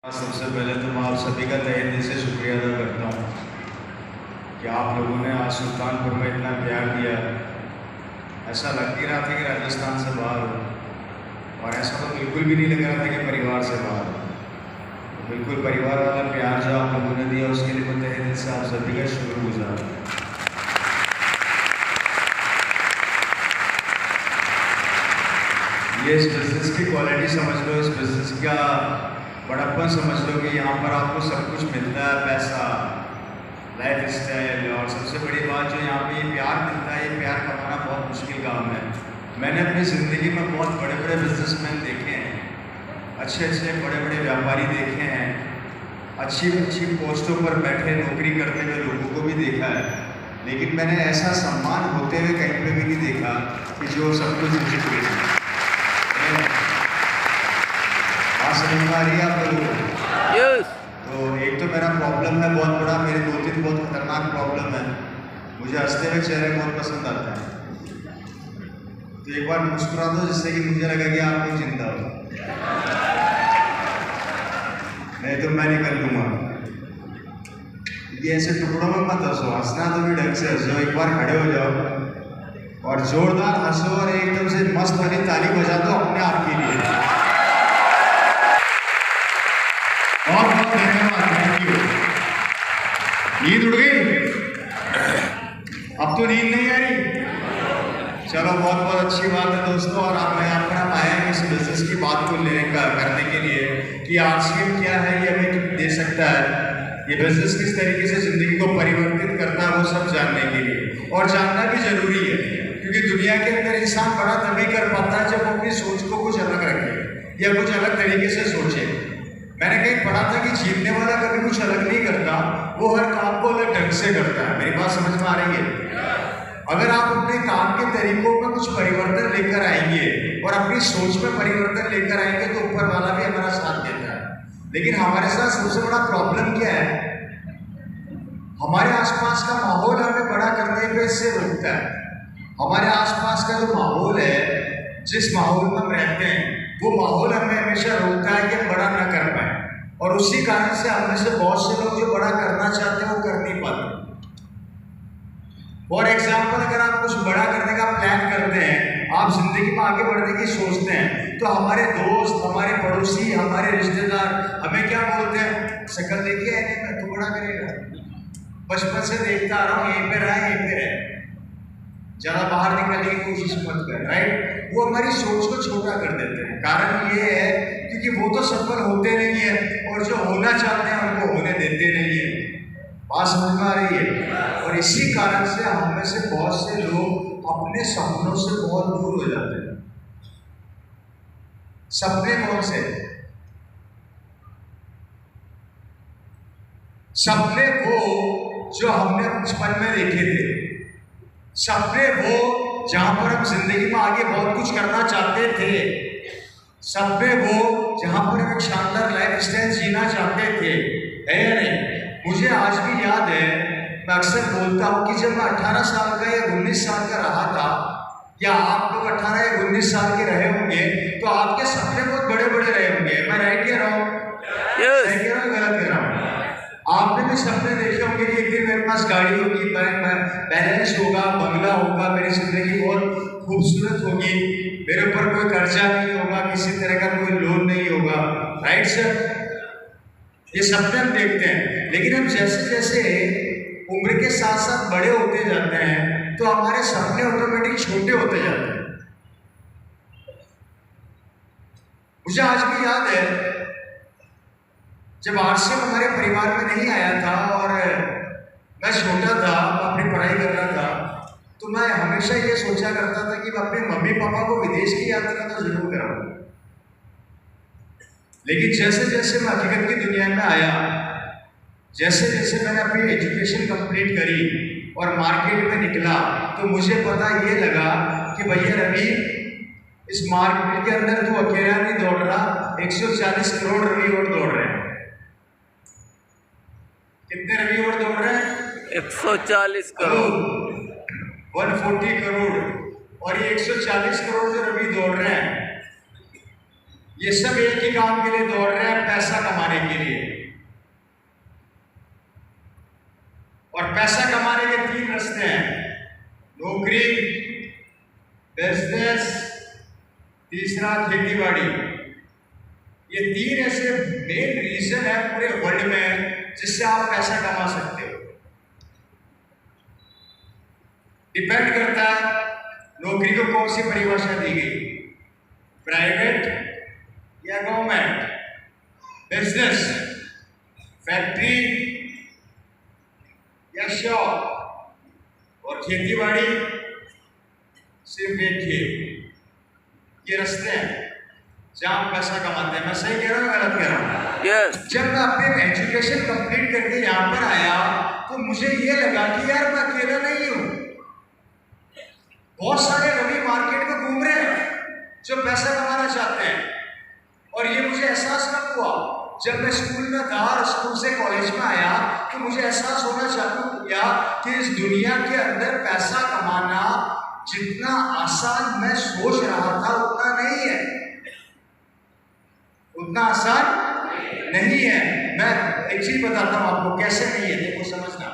सबसे पहले तो मैं आप सभी का तहे दिल से शुक्रिया अदा करता हूँ कि आप लोगों ने आज सुल्तानपुर में इतना प्यार दिया। ऐसा लग ही रहा था कि राजस्थान से बाहर हो, और ऐसा तो बिल्कुल भी नहीं लग रहा था कि परिवार से बाहर हो। तो बिल्कुल परिवार वाला प्यार जो आप लोगों ने दिया उसके लिए मैं तहे दिल से आप सभी का शुक्रगुजार हूँ। ये इस बिज़नेस की क्वालिटी समझ लो, इस बिज़नेस का बड़प्पन समझ लो कि यहाँ पर आपको सब कुछ मिलता है, पैसा, लाइफ स्टाइल, और सबसे बड़ी बात जो यहाँ पे ये प्यार मिलता है। ये प्यार कमाना बहुत मुश्किल काम है। मैंने अपनी ज़िंदगी में बहुत बड़े बड़े बिजनेसमैन देखे हैं, अच्छे अच्छे बड़े बड़े व्यापारी देखे हैं, अच्छी अच्छी पोस्टों पर बैठे नौकरी करते हुए लोगों को भी देखा है, लेकिन मैंने ऐसा सम्मान होते हुए कहीं पर भी नहीं देखा कि जो सब कुछ मुझे मिले। समझ में आ रही है आप लोगों को? यस। तो एक तो मेरा प्रॉब्लम है बहुत बड़ा, मेरे 2-3 बहुत खतरनाक प्रॉब्लम है। मुझे हंसते हुए चेहरे बहुत पसंद आते हैं। तो एक बार मुस्कुरा दो जिससे कि मुझे लगा कि आप लोग जिंदा हो, नहीं तो मैं निकल लूंगा। ये ऐसे टुकड़ों में मत हंसो, हंसना तो भी ढंग से हंसो। एक बार खड़े हो जाओ और जोरदार हंसो और एकदम से मस्त वाली ताली बजा दो अपने आप के लिए। बहुत बहुत धन्यवाद, थैंक यू। नींद उड़ गई? अब तो नींद नहीं आ रही? चलो बहुत बहुत अच्छी बात है दोस्तों। और अब मैं आपको आया है इस बिजनेस की बात को करने के लिए कि आरसीएम क्या है, ये हमें दे सकता है, ये बिजनेस किस तरीके से जिंदगी को परिवर्तित करता है, वो सब जानने के लिए। और जानना भी जरूरी है, क्योंकि दुनिया के अंदर इंसान बड़ा तभी कर पाता है जब वो अपनी सोच को कुछ अलग रखे या कुछ अलग तरीके से सोचे। मैंने कहीं पढ़ा था कि जीतने वाला कभी कुछ अलग नहीं करता, वो हर काम को अलग ढंग से करता है। मेरी बात समझ में आ रही है? अगर आप अपने काम के तरीकों में कुछ परिवर्तन लेकर आएंगे और अपनी सोच में परिवर्तन लेकर आएंगे तो ऊपर वाला भी हमारा साथ देता है। लेकिन हमारे साथ सबसे बड़ा प्रॉब्लम क्या है, हमारे आसपास का माहौल हमें बड़ा करने पे इससे रोकता है। हमारे आसपास का जो माहौल है, जिस माहौल में हम रहते हैं, वो माहौल हमें हमेशा रोकता है कि हम बड़ा ना कर पाए। और उसी कारण से हम में से बहुत से लोग जो बड़ा करना चाहते हैं वो कर नहीं पाते। फॉर एग्जाम्पल, अगर आप कुछ बड़ा करने का प्लान करते हैं, आप जिंदगी में आगे बढ़ने की सोचते हैं, तो हमारे दोस्त, हमारे पड़ोसी, हमारे रिश्तेदार हमें क्या बोलते हैं? शक्ल देखिए है, तू बड़ा करेगा, बचपन से देखता आ रहा हूँ, यहीं पे रहा, यहीं पे रहे, ज्यादा बाहर निकलने की कोशिश मत कर। राइट? वो हमारी सोच को छोटा कर देते हैं। कारण ये है क्योंकि वो तो सफल होते नहीं है और जो होना चाहते हैं उनको होने देते नहीं है। बात समझ में आ रही है? और इसी कारण से हम में से बहुत से लोग अपने सपनों से बहुत दूर हो जाते हैं। सपने कौन से? सपने वो जो हमने बचपन में देखे थे, सपने वो जहां पर हम जिंदगी में आगे बहुत कुछ करना चाहते थे, सपने वो जहां पर हम एक शानदार लाइफ स्टाइल जीना चाहते थे, है या नहीं? मुझे आज भी याद है, मैं अक्सर बोलता हूँ कि जब मैं 18 साल का या 19 साल का रहा था, या आप लोग 18 या 19 साल के रहे होंगे, तो आपके सपने बहुत बड़े बड़े रहे होंगे। मैं राइट कह रहा हूँ? सही कह रहा हूँ, गलत कह रहा हूँ? आपने भी सपने देखे होंगे कि एक दिन मेरे पास गाड़ी होगी, बैलेंस होगा, बंगला होगा, मेरी जिंदगी बहुत खूबसूरत होगी, मेरे ऊपर कोई कर्जा नहीं होगा, किसी तरह का कोई लोन नहीं होगा। Right sir? ये सपने हम देखते हैं, लेकिन हम जैसे जैसे उम्र के साथ साथ बड़े होते जाते हैं तो हमारे सपने ऑटोमेटिक छोटे होते जाते हैं। मुझे आज भी याद है, जब आरसीएम हमारे परिवार में नहीं आया था और मैं छोटा था, अपनी पढ़ाई कर रहा था, तो मैं हमेशा ये सोचा करता था कि मैं अपने मम्मी पापा को विदेश की यात्रा तो जरूर कराऊंगा। लेकिन जैसे जैसे मैं हकीकत की दुनिया में आया, जैसे जैसे मैंने अपनी एजुकेशन कंप्लीट करी और मार्केट में निकला, तो मुझे पता ये लगा कि भैया रवि, इस मार्केट के अंदर तू अकेला नहीं दौड़ रहा, 140 करोड़ रवि और दौड़ रहे हैं। कितने रवि और दौड़ रहे हैं? 140 करोड़, 140 करोड़। और ये 140 करोड़ जो रवि दौड़ रहे हैं, ये सब एक ही काम के लिए दौड़ रहे हैं, पैसा कमाने के लिए। और पैसा कमाने के 3 रास्ते हैं, नौकरी, बिजनेस, तीसरा खेती बाड़ी। ये 3 ऐसे मेन रीजन है पूरे वर्ल्ड में जिससे आप पैसा कमा सकते हो। डिपेंड करता है नौकरी को कौन सी परिभाषा दी गई, प्राइवेट या गवर्नमेंट, बिजनेस, फैक्ट्री या शॉप, और खेती बाड़ी सिर्फ एक खेत। ये रास्ते हैं जहां आप पैसा कमाते हैं। मैं सही कह रहा हूँ, गलत कह रहा हूँ? यस। जब मैं अपने एजुकेशन कंप्लीट करके यहाँ पर आया तो मुझे ये लगा कि यार मैं अकेला नहीं हूँ, बहुत सारे रवि मार्केट में घूम रहे हैं जो पैसा कमाना चाहते हैं। और ये मुझे एहसास कब हुआ, जब मैं स्कूल में था और स्कूल से कॉलेज में आया तो मुझे एहसास होना चालू किया कि इस दुनिया के अंदर पैसा कमाना जितना आसान मैं सोच रहा था उतना नहीं है, उतना आसान नहीं है। मैं एक चीज बताता हूँ आपको कैसे नहीं है, देखो समझना,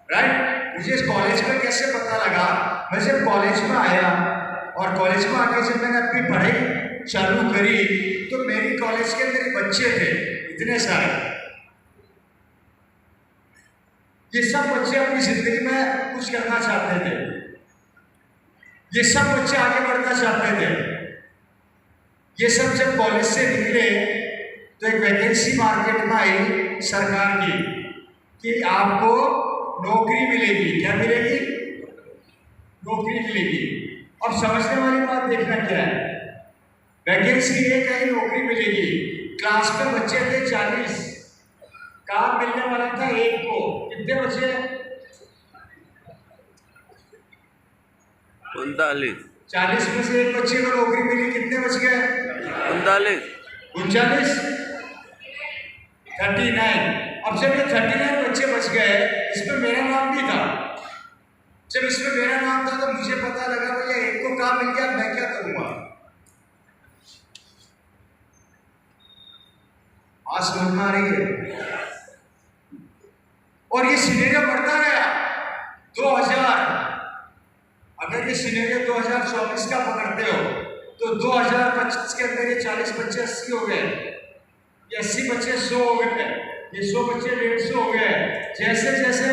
राइट। मुझे इस कॉलेज में कैसे पता लगा, मैं जब कॉलेज में आया और कॉलेज में आके जब मैंने अपनी पढ़ाई चालू करी तो मेरी कॉलेज के अंदर बच्चे थे इतने सारे। ये सब बच्चे अपनी जिंदगी में कुछ करना चाहते थे, ये सब बच्चे आगे बढ़ना चाहते थे। ये सब जब कॉलेज से निकले तो एक वैकेंसी मार्केट में आई सरकार की कि आपको नौकरी मिलेगी। क्या मिलेगी? नौकरी मिलेगी। अब समझने वाली बात देखना क्या है, वैकेंसी एक आई, नौकरी मिलेगी। क्लास में बच्चे थे 40, काम मिलने वाला था एक को। कितने बचे? 39। 40 में से एक बच्चे को नौकरी मिली, कितने बच गए? 39। 39, 39। अब जब ये 39 बच्चे बच गए, इसमें मेरा नाम भी था। जब इसमें मेरा नाम था तो मुझे पता लगा भैया एक को काम मिल गया, मैं क्या करूंगा? आज समझ में आ रही है? और ये सिनेरियो बढ़ता गया 2000। अगर ये सिनेरियो 2024 का पकड़ते हो तो 2025 के अंदर ये 40 बच्चे 80 हो गए, ये 80 बच्चे 100 हो गए, ये 100 बच्चे 150 हो गए। जैसे जैसे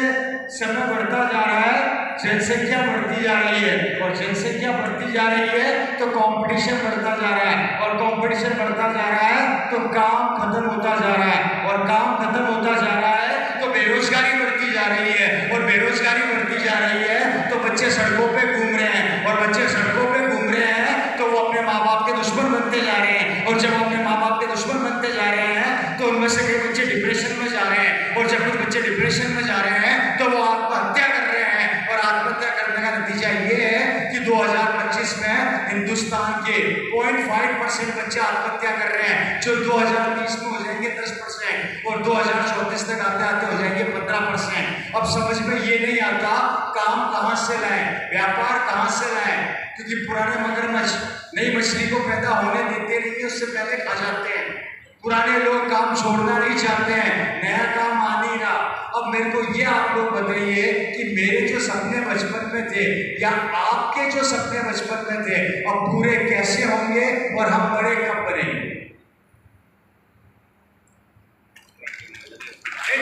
समय बढ़ता जा रहा है जनसंख्या बढ़ती जा रही है, और जनसंख्या बढ़ती जा रही है तो कंपटीशन बढ़ता जा रहा है, और कंपटीशन बढ़ता जा रहा है तो काम खत्म होता जा रहा है, और काम खत्म होता जा रहा है तो बेरोजगारी बढ़ती जा रही है, और बेरोजगारी बढ़ती जा रही है तो बच्चे सड़कों पे घूम रहे हैं, और बच्चे सड़कों पे घूम रहे हैं तो वो अपने माँ बाप के दुश्मन बनते जा रहे हैं, और जब अपने माँ बाप के दुश्मन बनते जा रहे हैं तो उनमें से कई बच्चे डिप्रेशन में जा रहे हैं, और जब कुछ बच्चे डिप्रेशन में जा रहे हैं तो वो आत्महत्या कर रहे हैं। और आत्महत्या करने का नतीजा ये है कि 2025 में हिंदुस्तान के 0.5% बच्चे आत्महत्या कर रहे हैं, जो 2030 में हो जाएंगे 10% और 2034 तक आते आते हो जाएंगे 15%। अब समझ में ये नहीं आता काम कहाँ से लाएं, व्यापार कहाँ से लाएं, क्योंकि पुराने मगरमच्छ नई मछली को पैदा होने देते नहीं है, उससे पहले खा जाते हैं। पुराने लोग काम छोड़ना नहीं चाहते हैं, नया काम आ नहीं रहा। अब मेरे को ये आप लोग बताइए कि मेरे जो सपने बचपन में थे या आपके जो सपने बचपन में थे अब पूरे कैसे होंगे और हम बड़े कब बनेंगे?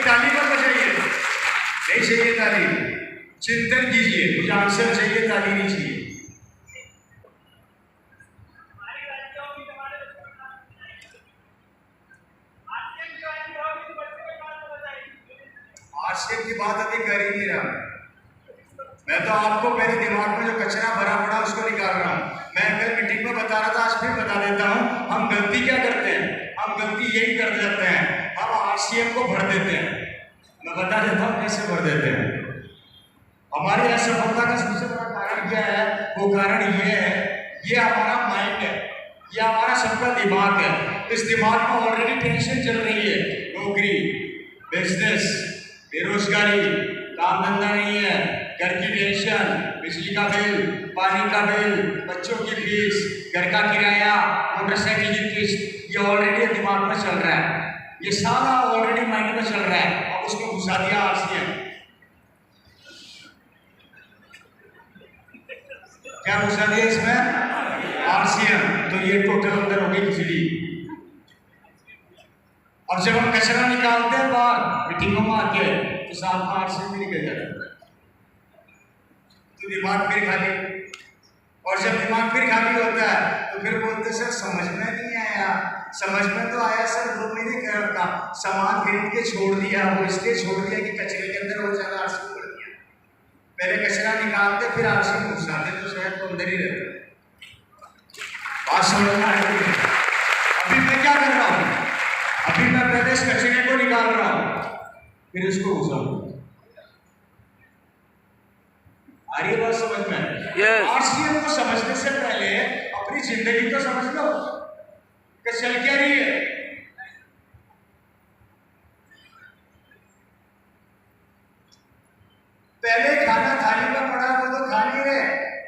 ताली मत बजाइए, नहीं चाहिए ताली, चिंतन कीजिए, मुझे आंसर चाहिए, ताली नहीं चाहिए। आरसीएम की बात अभी कर ही नहीं रहा, मैं तो आपको मेरे दिमाग में जो कचरा भरा पड़ा उसको निकाल रहा हूँ। मैं कल मीटिंग में बता रहा था, आज फिर बता देता हूँ। हम गलती क्या करते हैं? हम गलती यही कर देते हैं, हम आरसीएम को भर देते हैं। मैं बता देता हूँ कैसे भर देते हैं। हमारी असफलता का सबसे बड़ा कारण क्या है? वो कारण ये है, ये हमारा माइंड है, ये हमारा सबका दिमाग है। इस दिमाग में ऑलरेडी टेंशन चल रही है, नौकरी, बिजनेस, बेरोजगारी, काम धंधा नहीं है, घर की टेंशन, बिजली का बिल, पानी का बिल, बच्चों की फीस, घर का किराया, मोटरसाइकिल की किस्त, ये ऑलरेडी दिमाग में चल रहा है, ये सारा ऑलरेडी माइंड में चल रहा है। अब उसको घुसा दिया आरसीएम। क्या घुसा दिया इसमें? आरसीएम। तो ये टोटल अंदर हो गई बिजली। अब जब हम कचरा निकालते हैं बाहर मीटिंगों में आके तो साथ में आरसीएम भी निकल जाता है, तो दिमाग फिर खाली। और जब दिमाग फिर खाली होता है तो फिर बोलते सर समझ में नहीं आया। समझ में तो आया सर, 2 महीने का रखा, सामान खरीद के छोड़ दिया, वो इसलिए छोड़ दिया कि कचरे के अंदर और ज्यादा आरसीएम बढ़ गया। पहले कचरा निकालते फिर आरसीएम घुसाते तो शायद तो अंदर ही रहता। बात समझना है। अभी मैं क्या कर रहा हूँ? अभी मैं प्रदेश कचरे को निकाल रहा हूँ, फिर उसको घुसाऊंगा। आ रही है बात समझ में? Yes. आरसीएम को समझने से पहले अपनी जिंदगी तो समझ लो कि चल क्या रही है। पहले खाना थाली में पड़ा वो तो खा नहीं रहे,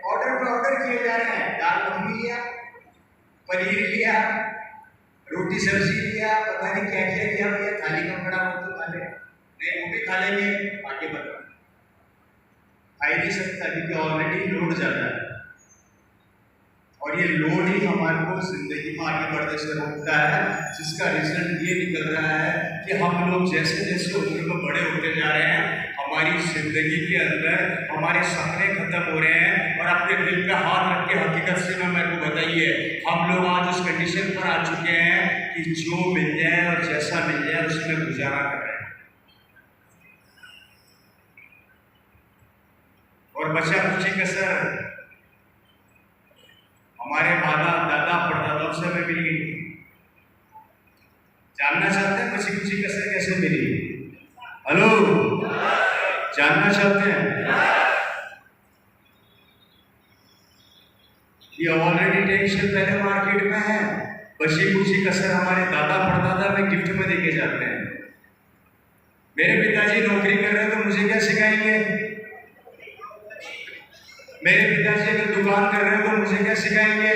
ऑर्डर पे ऑर्डर किए जा रहे हैं। दाल मखनी लिया, पनीर लिया, रोटी सब्जी लिया, पता नहीं क्या क्या लिया भैया, थाली में पड़ा वो तो खा ले, नहीं वो भी खा लेंगे, आगे बढ़ो। खा ही नहीं सकता क्योंकि ऑलरेडी लोड ज्यादा है, और ये लोड ही हमारे को जिंदगी में आगे बढ़ने से रोकता है, जिसका रिजल्ट ये निकल रहा है कि हम लोग जैसे जैसे उम्र में बड़े होते जा रहे हैं, हमारी जिंदगी के अंदर हमारे सपने खत्म हो रहे हैं। और अपने दिल पे हाथ रख के हकीकत से में मेरे को बताइए, हम लोग आज उस कंडीशन पर आ चुके हैं कि जो मिल जाए और जैसा मिल जाए उसमें गुजारा कर रहे हैं। और बचा कुछ कसर हमारे दादा परदादाओं से हमें मिल गई। जानना चाहते हैं बची कुछ कसर कैसे मिली? हेलो, जानना चाहते हैं? ये ऑलरेडी टेंशन पहले मार्केट में है। बची कुछ कसर हमारे दादा परदादा में गिफ्ट में देके जाते हैं। मेरे पिताजी नौकरी कर रहे हैं तो मुझे क्या सिखाएंगे? मेरे पिताजी अगर दुकान कर रहे हैं तो मुझे क्या सिखाएंगे?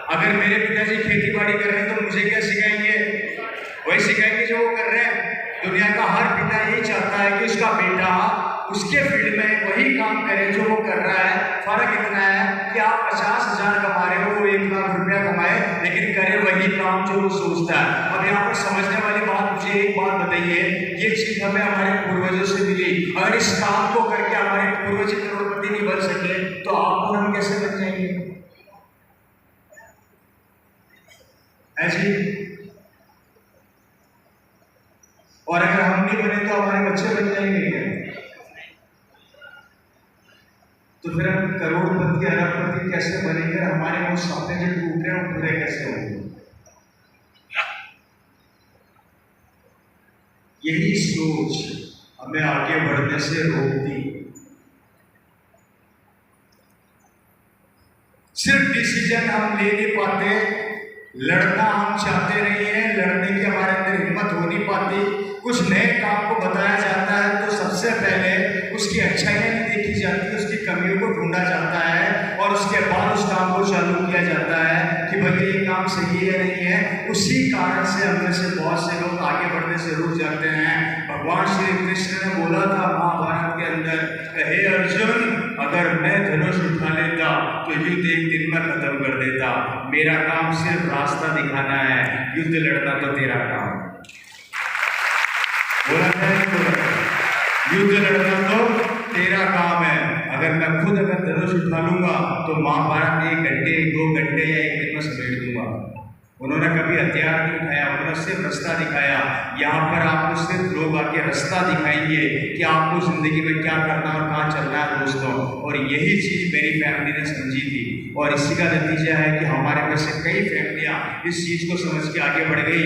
अगर मेरे पिताजी खेती बाड़ी कर रहे हैं तो मुझे क्या सिखाएंगे? वही सिखाएंगे जो वो कर रहे हैं। दुनिया का हर पिता यही चाहता है कि उसका बेटा उसके फील्ड में वही काम करे जो वो कर रहा है। फर्क इतना है कि आप 50,000 कमा रहे हो, वो 1 लाख रुपया कमाए, लेकिन करे वही काम जो वो सोचता है। अब यहाँ पर समझने वाली बात, मुझे एक बात बताइए, ये चीज हमें हमारे पूर्वजों से मिली। अगर इस काम को करके हमारे पूर्वज करोड़पति नहीं बन सके तो आप और हम कैसे बन जाएंगे? ऐसी। और अगर हम नहीं बने तो हमारे बच्चे बन जाएंगे क्या? तो फिर हम करोड़पति अरबपति कैसे बनेंगे? हमारे वो सपने जो टूट रहे हैं वो पूरे कैसे होंगे? यही सोच हमें आगे बढ़ने से रोकती। सिर्फ डिसीजन हम ले नहीं पाते, लड़ना हम चाहते नहीं है, लड़ने की हमारे अंदर हिम्मत हो नहीं पाती। कुछ नए काम को बताया जाता है तो सबसे पहले उसकी अच्छाइयाँ नहीं देखी जाती, उसकी कमियों को ढूंढा जाता है, और उसके बाद उस काम को चालू किया जाता है कि भाई ये काम सही है नहीं है। उसी कारण से हम में से बहुत से लोग आगे बढ़ने से रुक जाते हैं। भगवान श्री कृष्ण ने बोला था महाभारत के अंदर, हे अर्जुन, अगर मैं धनुष उठा लेता तो युद्ध एक दिन में खत्म कर देता। मेरा काम सिर्फ रास्ता दिखाना है, युद्ध लड़ना तो तेरा काम। बोला है युद्ध लड़ना तो तेरा काम है। अगर मैं खुद अगर धनुष उठा लूंगा तो महाभारत 1 घंटे 2 घंटे या 1 दिन में समेट दूंगा। उन्होंने कभी हथियार नहीं उठाया, उन्होंने सिर्फ रास्ता दिखाया। यहाँ पर आपको सिर्फ लोग आके रास्ता दिखाएंगे कि आपको जिंदगी में क्या करना और कहाँ चलना है दोस्तों। और यही चीज मेरी फैमिली ने समझी थी, और इसी का नतीजा है कि हमारे में से कई फैमिलियाँ इस चीज को समझ के आगे बढ़ गई।